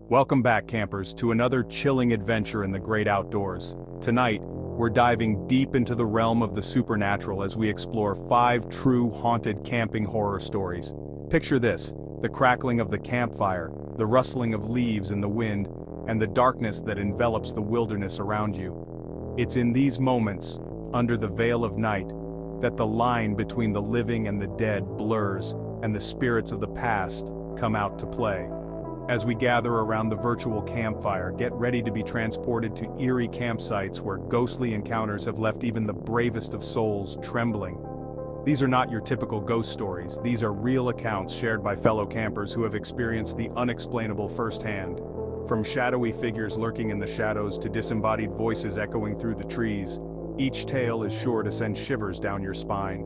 Welcome back, campers, to another chilling adventure in the great outdoors. Tonight, we're diving deep into the realm of the supernatural as we explore 5 true haunted camping horror stories. Picture this: the crackling of the campfire, the rustling of leaves in the wind, and the darkness that envelops the wilderness around you. It's in these moments, under the veil of night, that the line between the living and the dead blurs, and the spirits of the past come out to play. As we gather around the virtual campfire, get ready to be transported to eerie campsites where ghostly encounters have left even the bravest of souls trembling. These are not your typical ghost stories, these are real accounts shared by fellow campers who have experienced the unexplainable firsthand. From shadowy figures lurking in the shadows to disembodied voices echoing through the trees, each tale is sure to send shivers down your spine.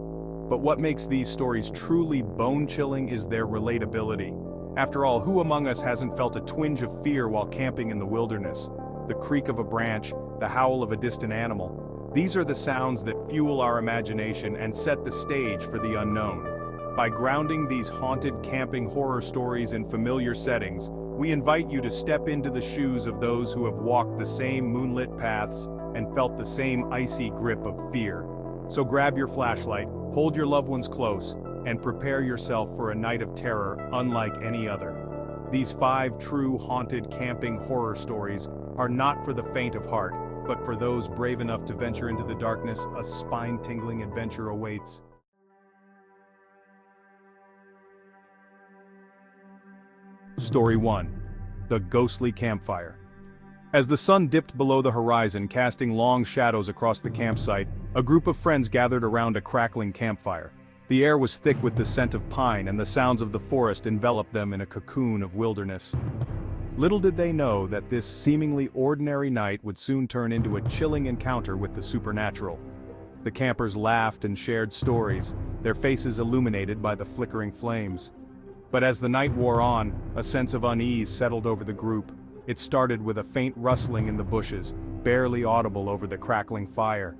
But what makes these stories truly bone-chilling is their relatability. After all, who among us hasn't felt a twinge of fear while camping in the wilderness? The creak of a branch, the howl of a distant animal. These are the sounds that fuel our imagination and set the stage for the unknown. By grounding these haunted camping horror stories in familiar settings, we invite you to step into the shoes of those who have walked the same moonlit paths and felt the same icy grip of fear. So grab your flashlight, hold your loved ones close, and prepare yourself for a night of terror unlike any other. These 5 true haunted camping horror stories are not for the faint of heart, but for those brave enough to venture into the darkness. A spine-tingling adventure awaits. Story 1. The Ghostly Campfire. As the sun dipped below the horizon, casting long shadows across the campsite, a group of friends gathered around a crackling campfire. The air was thick with the scent of pine, and the sounds of the forest enveloped them in a cocoon of wilderness. Little did they know that this seemingly ordinary night would soon turn into a chilling encounter with the supernatural. The campers laughed and shared stories, their faces illuminated by the flickering flames. But as the night wore on, a sense of unease settled over the group. It started with a faint rustling in the bushes, barely audible over the crackling fire.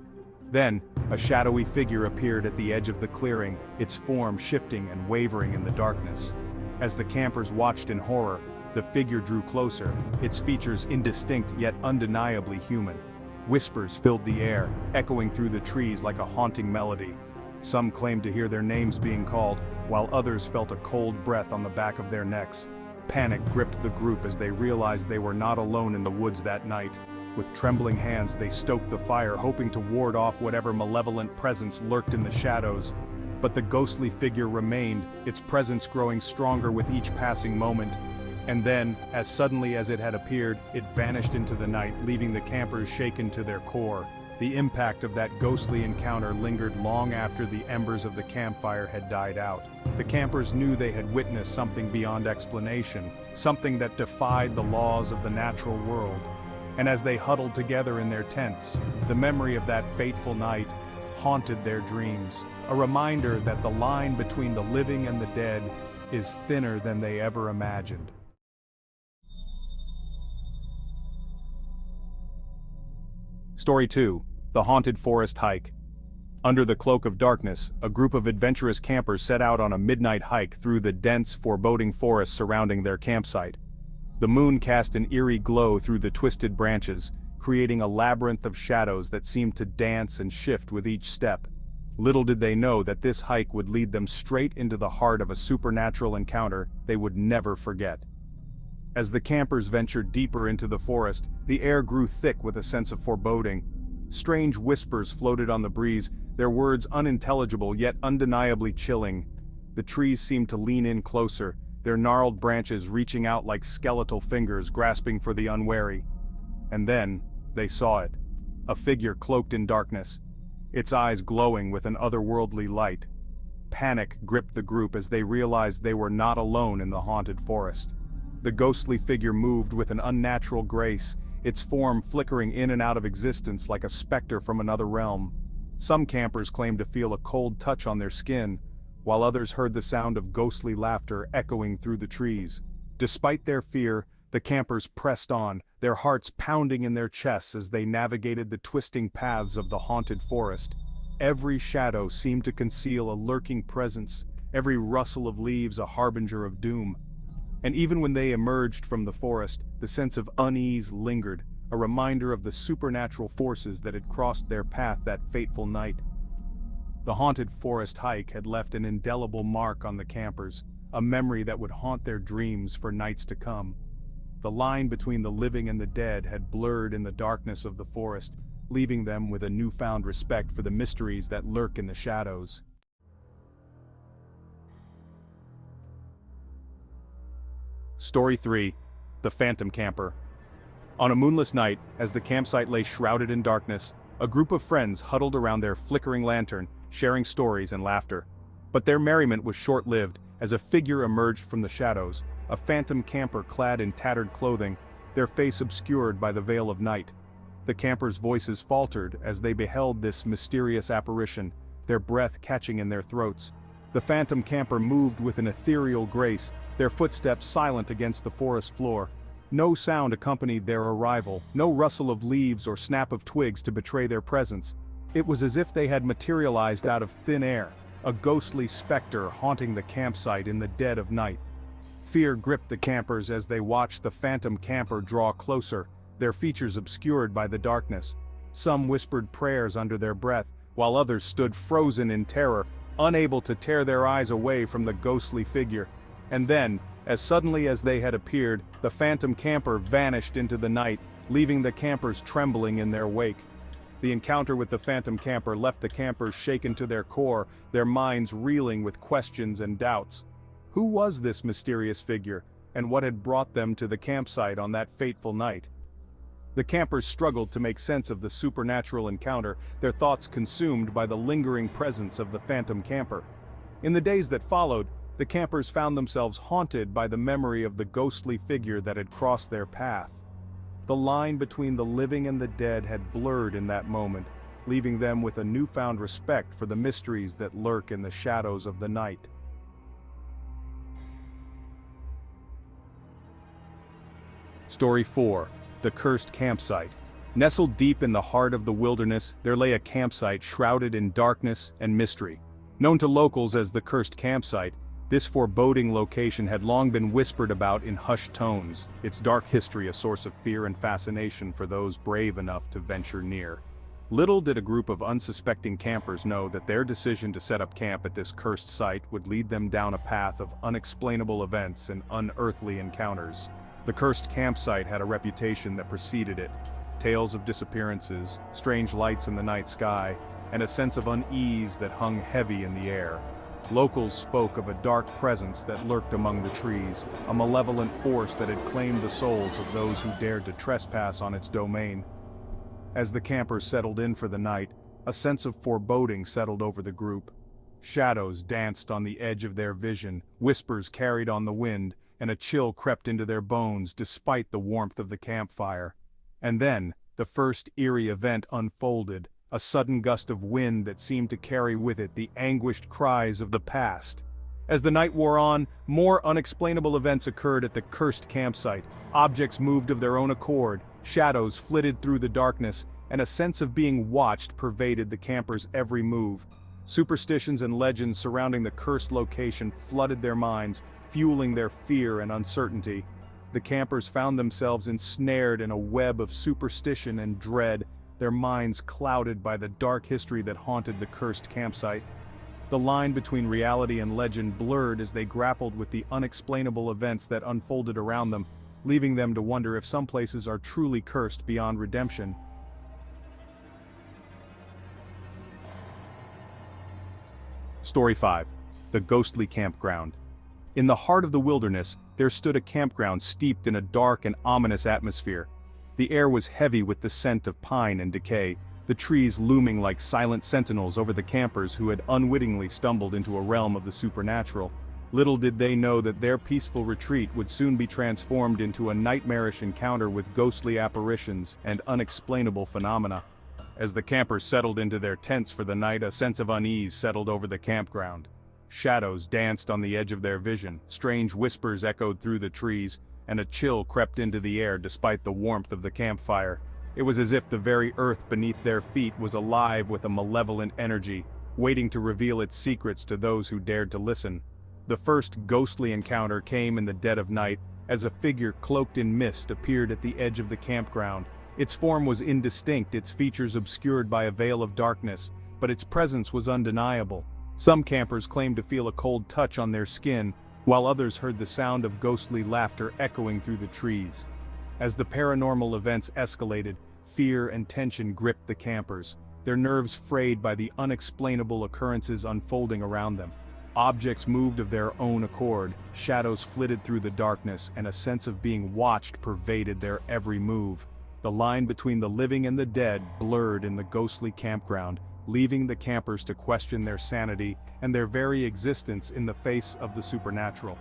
Then, a shadowy figure appeared at the edge of the clearing, its form shifting and wavering in the darkness. As the campers watched in horror, the figure drew closer, its features indistinct yet undeniably human. Whispers filled the air, echoing through the trees like a haunting melody. Some claimed to hear their names being called, while others felt a cold breath on the back of their necks. Panic gripped the group as they realized they were not alone in the woods that night. With trembling hands, they stoked the fire, hoping to ward off whatever malevolent presence lurked in the shadows. But the ghostly figure remained, its presence growing stronger with each passing moment. And then, as suddenly as it had appeared, it vanished into the night, leaving the campers shaken to their core. The impact of that ghostly encounter lingered long after the embers of the campfire had died out. The campers knew they had witnessed something beyond explanation, something that defied the laws of the natural world. And as they huddled together in their tents, the memory of that fateful night haunted their dreams, a reminder that the line between the living and the dead is thinner than they ever imagined. Story 2. The Haunted Forest Hike. Under the cloak of darkness, a group of adventurous campers set out on a midnight hike through the dense, foreboding forest surrounding their campsite. The moon cast an eerie glow through the twisted branches, creating a labyrinth of shadows that seemed to dance and shift with each step. Little did they know that this hike would lead them straight into the heart of a supernatural encounter they would never forget. As the campers ventured deeper into the forest, the air grew thick with a sense of foreboding. Strange whispers floated on the breeze, their words unintelligible yet undeniably chilling. The trees seemed to lean in closer, their gnarled branches reaching out like skeletal fingers grasping for the unwary. And then, they saw it. A figure cloaked in darkness, its eyes glowing with an otherworldly light. Panic gripped the group as they realized they were not alone in the haunted forest. The ghostly figure moved with an unnatural grace, its form flickering in and out of existence like a specter from another realm. Some campers claimed to feel a cold touch on their skin, while others heard the sound of ghostly laughter echoing through the trees. Despite their fear, the campers pressed on, their hearts pounding in their chests as they navigated the twisting paths of the haunted forest. Every shadow seemed to conceal a lurking presence, every rustle of leaves a harbinger of doom. And even when they emerged from the forest, the sense of unease lingered, a reminder of the supernatural forces that had crossed their path that fateful night. The haunted forest hike had left an indelible mark on the campers, a memory that would haunt their dreams for nights to come. The line between the living and the dead had blurred in the darkness of the forest, leaving them with a newfound respect for the mysteries that lurk in the shadows. Story 3: The Phantom Camper. On a moonless night, as the campsite lay shrouded in darkness, a group of friends huddled around their flickering lantern, sharing stories and laughter. But their merriment was short-lived, as a figure emerged from the shadows, a phantom camper clad in tattered clothing, their face obscured by the veil of night. The campers' voices faltered as they beheld this mysterious apparition, their breath catching in their throats. The phantom camper moved with an ethereal grace, their footsteps silent against the forest floor. No sound accompanied their arrival, no rustle of leaves or snap of twigs to betray their presence. It was as if they had materialized out of thin air, a ghostly specter haunting the campsite in the dead of night. Fear gripped the campers as they watched the phantom camper draw closer, their features obscured by the darkness. Some whispered prayers under their breath, while others stood frozen in terror, unable to tear their eyes away from the ghostly figure. And then, as suddenly as they had appeared, the phantom camper vanished into the night, leaving the campers trembling in their wake. The encounter with the phantom camper left the campers shaken to their core, their minds reeling with questions and doubts. Who was this mysterious figure, and what had brought them to the campsite on that fateful night? The campers struggled to make sense of the supernatural encounter, their thoughts consumed by the lingering presence of the phantom camper. In the days that followed, the campers found themselves haunted by the memory of the ghostly figure that had crossed their path. The line between the living and the dead had blurred in that moment, leaving them with a newfound respect for the mysteries that lurk in the shadows of the night. Story 4: The Cursed Campsite. Nestled deep in the heart of the wilderness, there lay a campsite shrouded in darkness and mystery. Known to locals as the Cursed Campsite, this foreboding location had long been whispered about in hushed tones, its dark history a source of fear and fascination for those brave enough to venture near. Little did a group of unsuspecting campers know that their decision to set up camp at this cursed site would lead them down a path of unexplainable events and unearthly encounters. The Cursed Campsite had a reputation that preceded it: tales of disappearances, strange lights in the night sky, and a sense of unease that hung heavy in the air. Locals spoke of a dark presence that lurked among the trees, a malevolent force that had claimed the souls of those who dared to trespass on its domain. As the campers settled in for the night, a sense of foreboding settled over the group. Shadows danced on the edge of their vision, whispers carried on the wind, and a chill crept into their bones despite the warmth of the campfire. And then, the first eerie event unfolded, a sudden gust of wind that seemed to carry with it the anguished cries of the past. As the night wore on, more unexplainable events occurred at the Cursed Campsite. Objects moved of their own accord, shadows flitted through the darkness, and a sense of being watched pervaded the campers' every move. Superstitions and legends surrounding the cursed location flooded their minds, fueling their fear and uncertainty. The campers found themselves ensnared in a web of superstition and dread, their minds clouded by the dark history that haunted the Cursed Campsite. The line between reality and legend blurred as they grappled with the unexplainable events that unfolded around them, leaving them to wonder if some places are truly cursed beyond redemption. Story 5: The Ghostly Campground. In the heart of the wilderness, there stood a campground steeped in a dark and ominous atmosphere. The air was heavy with the scent of pine and decay, the trees looming like silent sentinels over the campers who had unwittingly stumbled into a realm of the supernatural. Little did they know that their peaceful retreat would soon be transformed into a nightmarish encounter with ghostly apparitions and unexplainable phenomena. As the campers settled into their tents for the night, a sense of unease settled over the campground. Shadows danced on the edge of their vision, strange whispers echoed through the trees, and a chill crept into the air despite the warmth of the campfire. It was as if the very earth beneath their feet was alive with a malevolent energy, waiting to reveal its secrets to those who dared to listen. The first ghostly encounter came in the dead of night, as a figure cloaked in mist appeared at the edge of the campground. Its form was indistinct, its features obscured by a veil of darkness, but its presence was undeniable. Some campers claimed to feel a cold touch on their skin, while others heard the sound of ghostly laughter echoing through the trees. As the paranormal events escalated, fear and tension gripped the campers, their nerves frayed by the unexplainable occurrences unfolding around them. Objects moved of their own accord, shadows flitted through the darkness, and a sense of being watched pervaded their every move. The line between the living and the dead blurred in the ghostly campground, leaving the campers to question their sanity and their very existence in the face of the supernatural.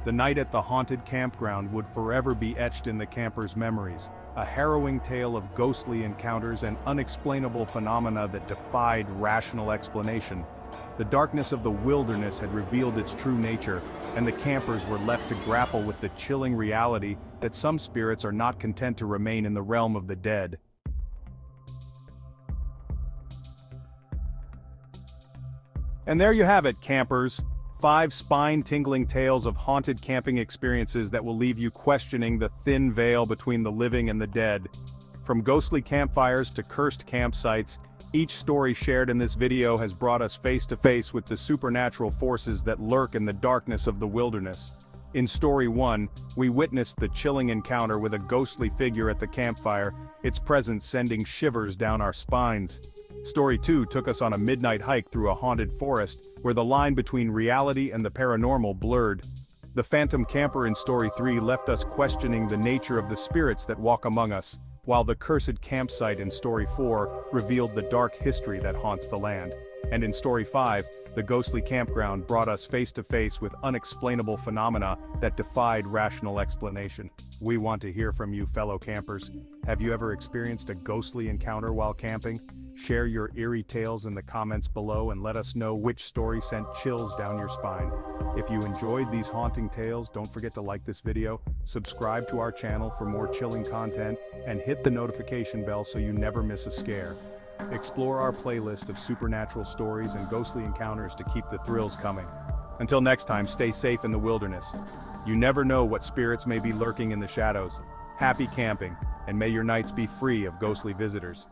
The night at the haunted campground would forever be etched in the campers' memories, a harrowing tale of ghostly encounters and unexplainable phenomena that defied rational explanation. The darkness of the wilderness had revealed its true nature, and the campers were left to grapple with the chilling reality that some spirits are not content to remain in the realm of the dead. And there you have it, campers. 5 spine-tingling tales of haunted camping experiences that will leave you questioning the thin veil between the living and the dead. From ghostly campfires to cursed campsites, each story shared in this video has brought us face to face with the supernatural forces that lurk in the darkness of the wilderness. In Story 1, we witnessed the chilling encounter with a ghostly figure at the campfire, its presence sending shivers down our spines. Story 2 took us on a midnight hike through a haunted forest, where the line between reality and the paranormal blurred. The phantom camper in Story 3 left us questioning the nature of the spirits that walk among us, while the cursed campsite in Story 4 revealed the dark history that haunts the land. And in Story 5, the ghostly campground brought us face to face with unexplainable phenomena that defied rational explanation. We want to hear from you, fellow campers. Have you ever experienced a ghostly encounter while camping? Share your eerie tales in the comments below and let us know which story sent chills down your spine. If you enjoyed these haunting tales, don't forget to like this video, subscribe to our channel for more chilling content, and hit the notification bell so you never miss a scare. Explore our playlist of supernatural stories and ghostly encounters to keep the thrills coming. Until next time, stay safe in the wilderness. You never know what spirits may be lurking in the shadows. Happy camping, and may your nights be free of ghostly visitors.